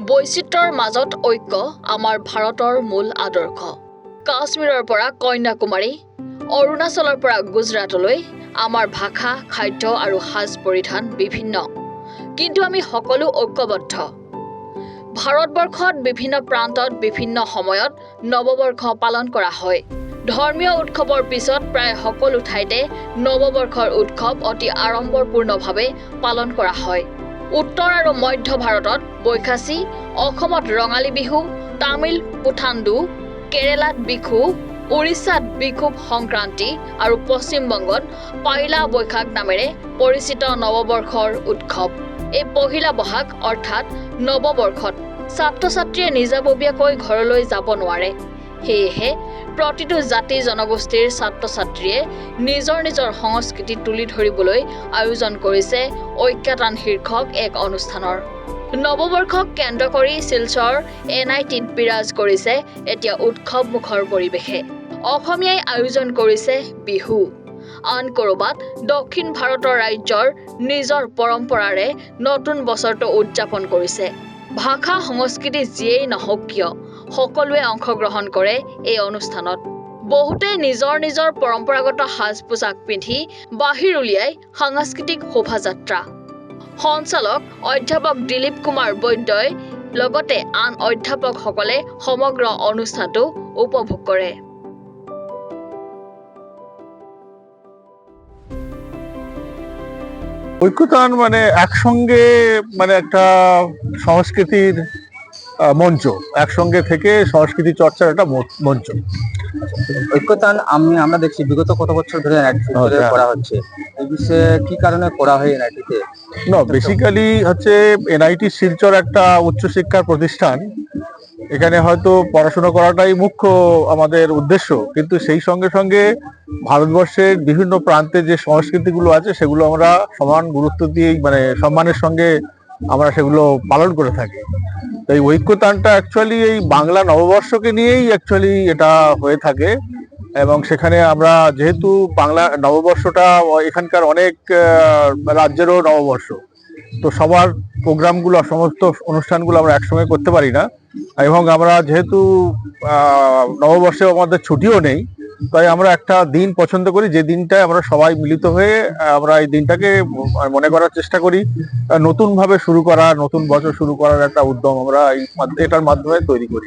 বৈচিত্ৰৰ মাজত ঐক্য আমাৰ ভাৰতৰ মূল আদৰ্শ। কাশ্মীৰৰ পৰা কন্যাকুমাৰী, অৰুণাচলৰ পৰা গুজৰাটলৈ আমাৰ ভাষা, খাদ্য আৰু সাজ পৰিধান বিভিন্ন, কিন্তু আমি সকলো ঐক্যবদ্ধ। ভাৰতবৰ্ষত বিভিন্ন প্ৰান্তত বিভিন্ন সময়ত নৱবৰ্ষ পালন কৰা হয়। ধৰ্মীয় উৎসৱৰ পিছত প্ৰায় সকলো ঠাইতে নৱবৰ্ষৰ উৎসৱ অতি আড়ম্বৰপূৰ্ণভাৱে পালন কৰা হয়। উত্তৰ আৰু মধ্য ভাৰতত বৈশাখী, অসমত ৰঙালী বিহু, তামিল পুথাণ্ডু, কেৰালাত বিহু, উৰিষ্যাত বিশু সংক্ৰান্তি আৰু পশ্চিম বংগত পয়লা বৈশাখ নামেৰে পৰিচিত নৱবৰ্ষৰ উৎসৱ। এই পহিলা বহাগ অৰ্থাৎ নৱবৰ্ষত ছাত্ৰ-ছাত্ৰীয়ে নিজাববীয়াকৈ ঘৰলৈ যাব নোৱাৰে। সেয়েহে প্ৰতিটো জাতি জনগোষ্ঠীৰ ছাত্ৰ-ছাত্ৰীয়ে নিজৰ নিজৰ সংস্কৃতি তুলি ধৰিবলৈ আয়োজন কৰিছে ঐক্যতান শীৰ্ষক এক অনুষ্ঠানৰ। নৱবৰ্ষক কেন্দ্ৰ কৰি শিলচৰ NITত বিৰাজ কৰিছে এতিয়া উৎসৱমুখৰ পৰিৱেশে। অসমীয়াই আয়োজন কৰিছে বিহু। আন ক'ৰবাত দক্ষিণ ভাৰতৰ ৰাজ্যৰ নিজৰ পৰম্পৰাৰে নতুন বছৰটো উদযাপন কৰিছে। ভাষা সংস্কৃতি যিয়েই নহওক কিয় সকলোৱে অংশগ্ৰহণ কৰে এই অনুষ্ঠানত। বহুতে নিজৰ নিজৰ পৰম্পৰাগত সাজ পোছাক পিন্ধি বাহিৰ উলিয়াই সাংস্কৃতিক শোভাযাত্ৰা। সঞ্চালক অধ্যাপক দিলীপ কুমাৰ বৈদ্যই লগতে আন অধ্যাপকসকলে সমগ্ৰ অনুষ্ঠানটো উপভোগ কৰে। ঐক্যতান মানে একসঙ্গে মানে একটা সংস্কৃতির মঞ্চ, একসঙ্গে থেকে সংস্কৃতি চর্চার একটা মঞ্চ। ঐক্যতান আমরা দেখছি বিগত কত বছর ধরে করা হচ্ছে। এই বিষয়ে কি কারণে করা হয় NIT-তে? বেসিক্যালি হচ্ছে NIT শিলচর একটা উচ্চশিক্ষার প্রতিষ্ঠান। এখানে হয়তো পড়াশোনা করাটাই মুখ্য আমাদের উদ্দেশ্য, কিন্তু সেই সঙ্গে সঙ্গে ভারতবর্ষের বিভিন্ন প্রান্তে যে সংস্কৃতিগুলো আছে সেগুলো আমরা সমান গুরুত্ব দিয়ে মানে সম্মানের সঙ্গে আমরা সেগুলো পালন করে থাকি। তাই ঐক্যতানটা অ্যাকচুয়ালি এই বাংলা নববর্ষকে নিয়েই অ্যাকচুয়ালি এটা হয়ে থাকে, এবং সেখানে আমরা যেহেতু বাংলা নববর্ষটা এখানকার অনেক রাজ্যেরও নববর্ষ, তো সবার প্রোগ্রামগুলো সমস্ত অনুষ্ঠানগুলো আমরা একসঙ্গে করতে পারি না, এবং আমরা যেহেতু নববর্ষে আমাদের ছুটিও নেই, তাই আমরা একটা দিন পছন্দ করি যে দিনটায় আমরা সবাই মিলিত হয়ে আমরা এই দিনটাকে মনে করার চেষ্টা করি, নতুন ভাবে শুরু করা, নতুন বছর শুরু করার একটা উদ্যম আমরা এটার মাধ্যমে তৈরি করি।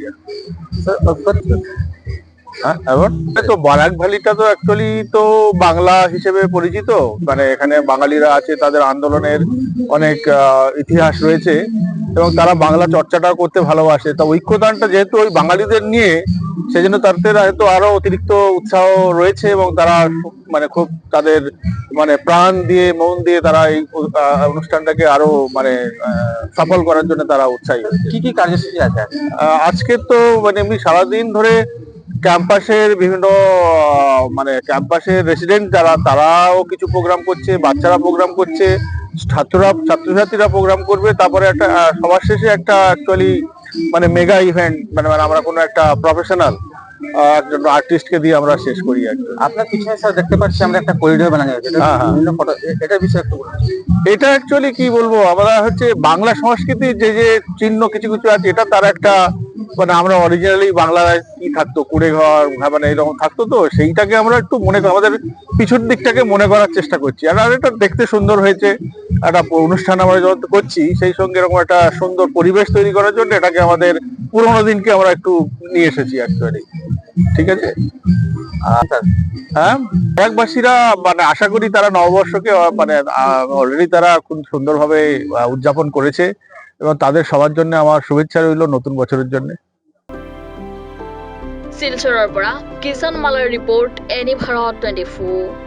হ্যাঁ, এবার তো বারাক ভ্যালিটা তো অ্যাকচুয়ালি তো বাংলা হিসেবে পরিচিত, মানে এখানে বাঙালিরা আছে, তাদের আন্দোলনের অনেক ইতিহাস রয়েছে এবং তারা বাংলা চর্চাটা করতে ভালোবাসে। তা ঐক্যতানটা যেহেতু ওই বাঙালিদের নিয়ে, সেই জন্য তাদের হয়তো আরো অতিরিক্ত উৎসাহ রয়েছে এবং তারা মানে খুব তাদের মানে প্রাণ দিয়ে মন দিয়ে তারা এই অনুষ্ঠানটাকে আরো মানে সফল করার জন্য তারা উৎসাহী হয়েছে। কি কি কার্যসূচি আছে আজকে? তো মানে এমনি সারাদিন ধরে ক্যাম্পাসের বিভিন্ন মানে ক্যাম্পাসের রেসিডেন্ট যারা, তারাও কিছু প্রোগ্রাম করছে, বাচ্চারা প্রোগ্রাম করছে, ছাত্রছাত্রীরা প্রোগ্রাম করবে। তারপরে একটা সবার শেষে একটা অ্যাকচুয়ালি মানে মেগা ইভেন্ট, মানে আমরা কোনো একটা প্রফেশনাল একজন আর্টিস্টকে দিয়ে আমরা শেষ করি। আপনার পিছনে স্যার দেখতে পাচ্ছি আমরা একটা করিডোর বানানো হয়েছে, এটার বিষয়ে একটু বলুন। এটা অ্যাকচুয়ালি কি বলবো, আমরা হচ্ছে বাংলা সংস্কৃতির যে যে চিহ্ন কিছু কিছু আছে, এটা তার একটা মানে আমরা অরিজিনালি বাংলায় কি থাকতো, কুড়ে ঘর মানে এরকম থাকতো, তো সেইটাকে আমরা একটু মনে করি, আমাদের পিছন দিকটাকে মনে করার চেষ্টা করছি। আর এটা দেখতে সুন্দর হয়েছে, একটা অনুষ্ঠান আমরা যখন করছি সেই সঙ্গে এরকম একটা সুন্দর পরিবেশ তৈরি করার জন্য এটাকে আমাদের পুরোনো দিনকে আমরা একটু নিয়ে এসেছি অ্যাকচুয়ালি। ঠিক আছে। হ্যাঁ, বারাকবাসীরা মানে আশা করি তারা নববর্ষকে মানে অলরেডি তারা খুব সুন্দরভাবে উদযাপন করেছে, এবং তাদের সবার জন্য আমার শুভেচ্ছা রইল নতুন বছরের জন্য। শিলচৰৰ পৰা কিষাণ মালাৰ ৰিপৰ্ট, NI ভাৰত 24।